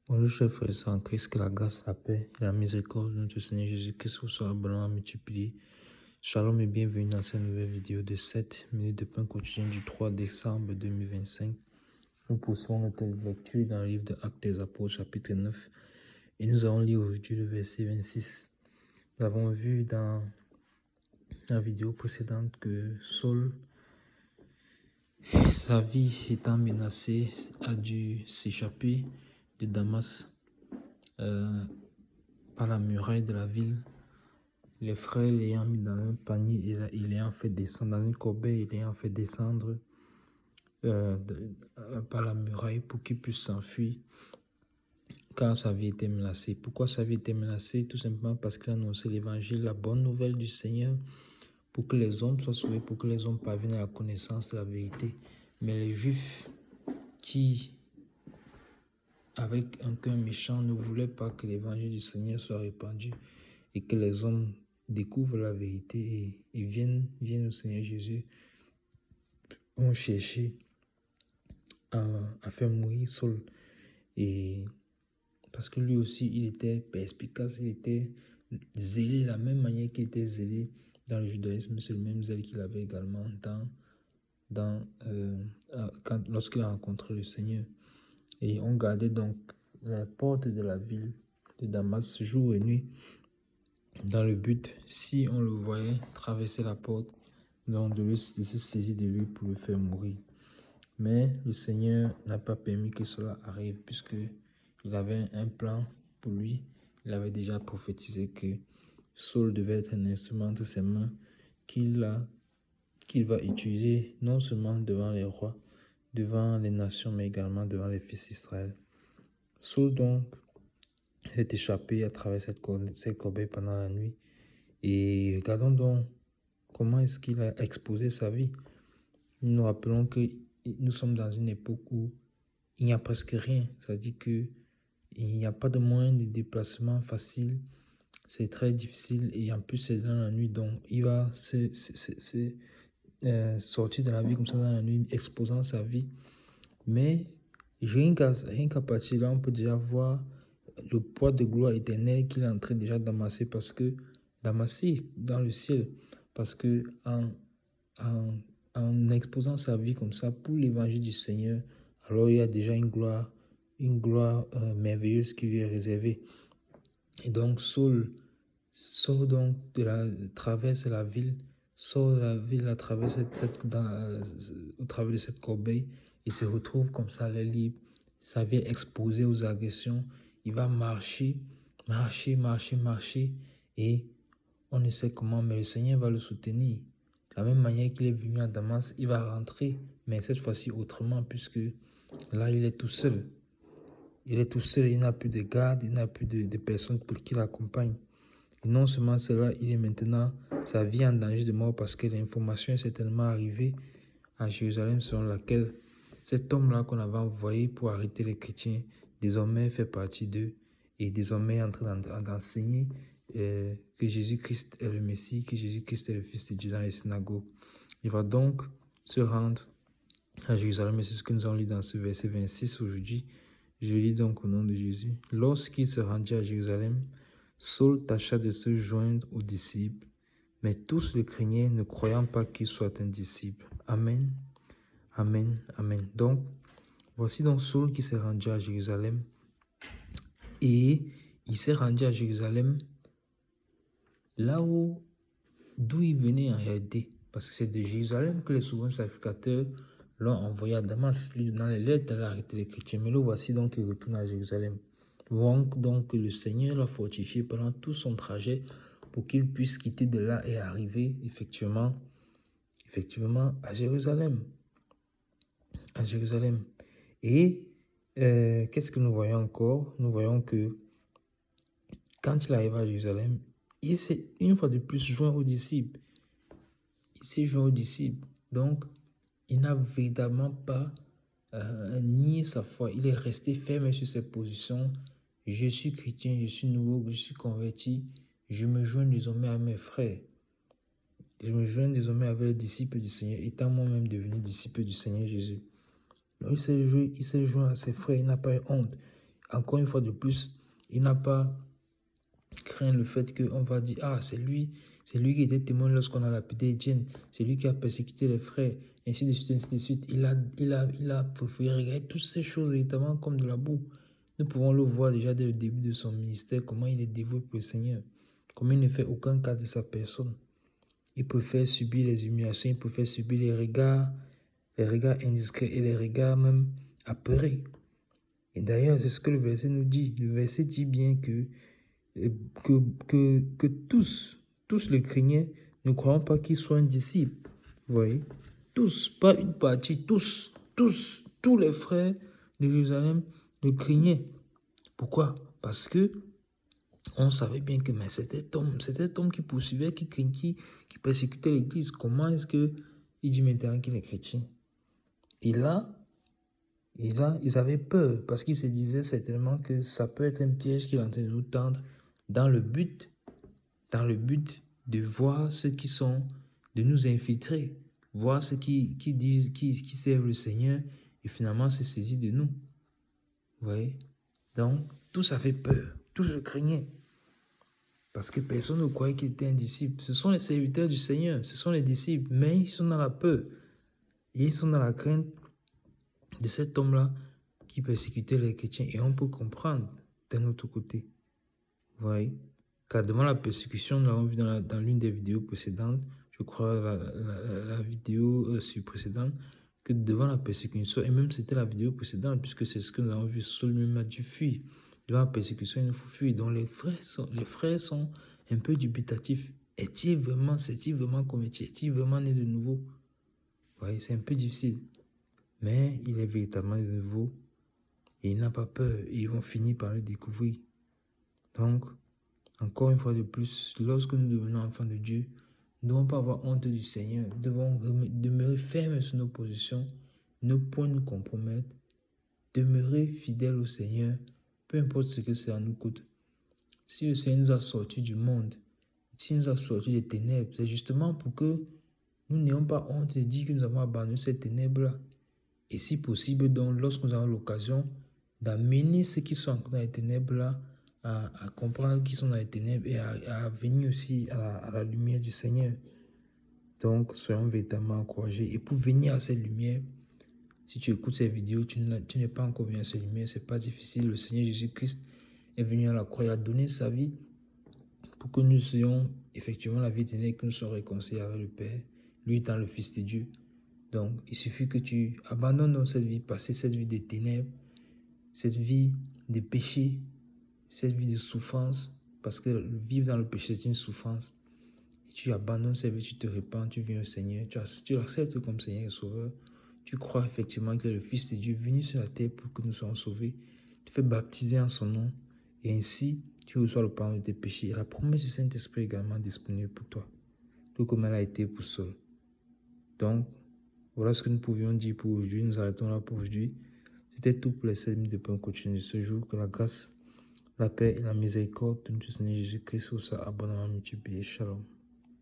Bonjour, chers frères et sœurs en Christ, que la grâce, la paix et la miséricorde de notre Seigneur Jésus-Christ vous soit abondamment multipliée. Shalom et bienvenue dans cette nouvelle vidéo de 7 minutes de pain quotidien du 3 décembre 2025. Nous poursuivons notre lecture dans le livre de Actes des Apôtres, chapitre 9. Et nous allons lire aujourd'hui le verset 26. Nous avons vu dans la vidéo précédente que Saul, sa vie étant menacée, a dû s'échapper de Damas par la muraille de la ville. Les frères l'ayant mis dans un panier et l'ayant fait descendre dans une corbeille, et l'ayant fait descendre par la muraille pour qu'il puisse s'enfuir, car sa vie était menacée. Pourquoi sa vie était menacée? Tout simplement parce qu'il annonçait l'évangile, la bonne nouvelle du Seigneur, pour que les hommes soient sauvés, pour que les hommes parviennent à la connaissance de la vérité. Mais les Juifs qui, avec un cœur méchant, ne voulaient pas que l'évangile du Seigneur soit répandu et que les hommes découvrent la vérité et viennent au Seigneur Jésus, ont cherché à faire mourir Saul. Et parce que lui aussi, il était perspicace, il était zélé de la même manière qu'il était zélé dans le judaïsme. C'est le même zèle qu'il avait également lorsqu'il a rencontré le Seigneur. Et on gardait donc la porte de la ville de Damas jour et nuit, dans le but, si on le voyait traverser la porte, donc de se saisir de lui pour le faire mourir. Mais le Seigneur n'a pas permis que cela arrive, puisque il avait un plan pour lui. Il avait déjà prophétisé que Saul devait être un instrument entre ses mains qu'il va utiliser non seulement devant les rois, devant les nations, mais également devant les fils d'Israël. Saul donc s'est échappé à travers cette corbeille pendant la nuit. Et regardons donc comment est-ce qu'il a exposé sa vie. Nous nous rappelons que nous sommes dans une époque où il n'y a presque rien. C'est-à-dire qu'il n'y a pas de moyen de déplacement facile. C'est très difficile et en plus c'est dans la nuit. Donc il va sortir de la vie comme ça dans la nuit, exposant sa vie. Mais rien qu'à partir de là, on peut déjà voir le poids de gloire éternelle qu'il est en train déjà d'amasser dans le ciel. Parce que en exposant sa vie comme ça pour l'évangile du Seigneur, alors il y a déjà une gloire merveilleuse qui lui est réservée. Et donc Saul sort donc traverse la ville, sort de la ville à travers au travers de cette corbeille et se retrouve comme ça, les libre. Sa vie est exposée aux agressions. Il va marcher et on ne sait comment, mais le Seigneur va le soutenir. De la même manière qu'il est venu à Damas, il va rentrer, mais cette fois-ci autrement, puisque là, il est tout seul. Il est tout seul, il n'a plus de garde, il n'a plus de personnes pour qui l'accompagne. Et non seulement cela, il est maintenant, sa vie en danger de mort parce que l'information est certainement arrivée à Jérusalem selon laquelle cet homme-là qu'on avait envoyé pour arrêter les chrétiens, désormais fait partie d'eux et désormais est en train d'enseigner que Jésus-Christ est le Messie, que Jésus-Christ est le Fils de Dieu dans les synagogues. Il va donc se rendre à Jérusalem et c'est ce que nous allons lire dans ce verset 26 aujourd'hui. Je lis donc au nom de Jésus. Lorsqu'il se rendit à Jérusalem, Saul tâcha de se joindre aux disciples, mais tous le craignaient, ne croyant pas qu'il soit un disciple. Amen, amen, amen. Donc, voici donc Saul qui s'est rendu à Jérusalem. Et il s'est rendu à Jérusalem là d'où il venait en réalité. Parce que c'est de Jérusalem que les souverains sacrificateurs l'ont envoyé à Damas, lui donnant les lettres d'aller arrêter les chrétiens. Mais le voici donc il retourne à Jérusalem. Donc le Seigneur l'a fortifié pendant tout son trajet pour qu'il puisse quitter de là et arriver effectivement à Jérusalem. À Jérusalem. Et qu'est-ce que nous voyons encore? Nous voyons que quand il arrive à Jérusalem, il s'est une fois de plus joint aux disciples. Il s'est joint aux disciples. Donc, il n'a véritablement pas nié sa foi. Il est resté ferme sur ses positions. Je suis chrétien, je suis nouveau, je suis converti. Je me joins désormais à mes frères. Je me joins désormais avec les disciples du Seigneur, étant moi-même devenu disciple du Seigneur Jésus. Donc, il s'est joint à ses frères, il n'a pas eu honte. Encore une fois de plus, il n'a pas craint le fait qu'on va dire, ah, c'est lui qui était témoin lorsqu'on a lapidé Étienne, c'est lui qui a persécuté les frères, ainsi de suite, ainsi de suite. Il a préféré regarder toutes ces choses véritablement comme de la boue. Nous pouvons le voir déjà dès le début de son ministère, comment il est dévoué pour le Seigneur, comment il ne fait aucun cas de sa personne. Il préfère subir les humiliations, il préfère subir les regards indiscrets et les regards même apeurés. Et d'ailleurs, c'est ce que le verset nous dit. Le verset dit bien que tous le craignaient, ne croyons pas qu'il soit un disciple. Vous voyez? Tous, pas une partie, tous les frères de Jérusalem le craignaient. Pourquoi? Parce que on savait bien que mais cet homme qui poursuivait, qui persécutait l'Église. Comment est-ce qu'il dit maintenant qu'il est chrétien? Et là, ils avaient peur parce qu'ils se disaient certainement que ça peut être un piège qu'il est en train de nous tendre dans le but de voir ceux qui sont, de nous infiltrer, voir ceux qui disent, qui servent le Seigneur et finalement se saisir de nous. Vous voyez? Donc, tous avaient peur, tous se craignaient. Parce que personne ne croyait qu'il était un disciple. Ce sont les serviteurs du Seigneur, ce sont les disciples, mais ils sont dans la peur. Et ils sont dans la crainte de cet homme-là qui persécutait les chrétiens. Et on peut comprendre d'un autre côté. Vous voyez? Car devant la persécution, nous l'avons vu dans l'une des vidéos précédentes, je crois la vidéo précédente, que devant la persécution, et même c'était la vidéo précédente, puisque c'est ce que nous avons vu, Saul lui-même a dû fuir. Devant la persécution, il faut fuir. Donc les frères sont un peu dubitatifs. Est-il vraiment converti? Est-il vraiment né de nouveau? Vous voyez, c'est un peu difficile. Mais il est véritablement de nouveau et il n'a pas peur et ils vont finir par le découvrir. Donc, encore une fois de plus, lorsque nous devenons enfants de Dieu, nous ne devons pas avoir honte du Seigneur. Nous devons demeurer fermes sur nos positions, ne point nous compromettre, demeurer fidèles au Seigneur, peu importe ce que cela nous coûte. Si le Seigneur nous a sortis du monde, s'il nous a sortis des ténèbres, c'est justement pour que nous n'ayons pas honte de dire que nous avons abandonné ces ténèbres-là. Et si possible, donc, lorsque nous avons l'occasion d'amener ceux qui sont encore dans les ténèbres-là à comprendre qu'ils sont dans les ténèbres et à venir aussi à la lumière du Seigneur. Donc, soyons véritablement encouragés. Et pour venir à cette lumière, si tu écoutes cette vidéo, tu n'es pas encore venu à cette lumière, ce n'est pas difficile. Le Seigneur Jésus-Christ est venu à la croix, il a donné sa vie pour que nous ayons effectivement la vie éternelle, que nous soyons réconciliés avec le Père, lui étant le Fils de Dieu. Donc, il suffit que tu abandonnes dans cette vie, passer cette vie de ténèbres, cette vie de péché, cette vie de souffrance, parce que vivre dans le péché, c'est une souffrance. Et tu abandonnes cette vie, tu te répands, tu viens au Seigneur, tu l'acceptes comme Seigneur et Sauveur. Tu crois effectivement qu'il est le Fils de Dieu venu sur la terre pour que nous soyons sauvés. Tu fais baptiser en son nom et ainsi tu reçois le pardon de tes péchés. Et la promesse du Saint-Esprit est également disponible pour toi, tout comme elle a été pour Saul. Donc, voilà ce que nous pouvions dire pour aujourd'hui. Nous arrêtons là pour aujourd'hui. C'était tout pour les 7 minutes de pain quotidien de ce jour. Que la grâce, la paix et la miséricorde de notre Seigneur Jésus-Christ soient abondamment multipliées. Shalom.